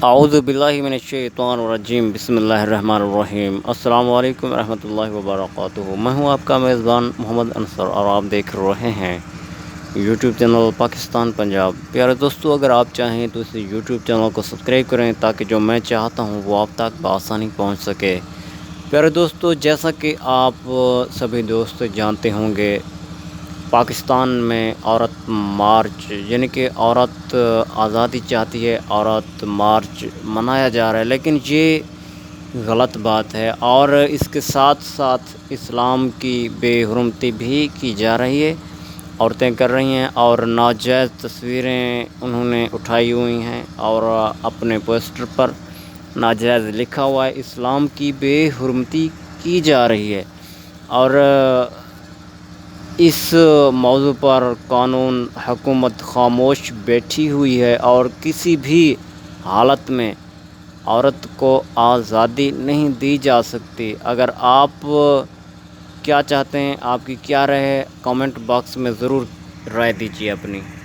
اعوذ باللہ من الشیطان الرجیم، بسم اللہ الرحمن الرحیم۔ السلام علیکم ورحمۃ اللہ وبرکاتہ۔ میں ہوں آپ کا میزبان محمد انصر اور آپ دیکھ رہے ہیں یوٹیوب چینل پاکستان پنجاب۔ پیارے دوستو، اگر آپ چاہیں تو اس یوٹیوب چینل کو سبسکرائب کریں تاکہ جو میں چاہتا ہوں وہ آپ تک بآسانی پہنچ سکے۔ پیارے دوستو، جیسا کہ آپ سبھی دوست جانتے ہوں گے، پاکستان میں عورت مارچ یعنی کہ عورت آزادی چاہتی ہے، عورت مارچ منایا جا رہا ہے، لیکن یہ غلط بات ہے اور اس کے ساتھ ساتھ اسلام کی بے حرمتی بھی کی جا رہی ہے، عورتیں کر رہی ہیں اور ناجائز تصویریں انہوں نے اٹھائی ہوئی ہیں اور اپنے پوسٹر پر ناجائز لکھا ہوا ہے، اسلام کی بے حرمتی کی جا رہی ہے۔ اور اس موضوع پر قانون حکومت خاموش بیٹھی ہوئی ہے اور کسی بھی حالت میں عورت کو آزادی نہیں دی جا سکتی۔ اگر آپ کیا چاہتے ہیں، آپ کی کیا رائے ہے، کامنٹ باکس میں ضرور رائے دیجیے اپنی۔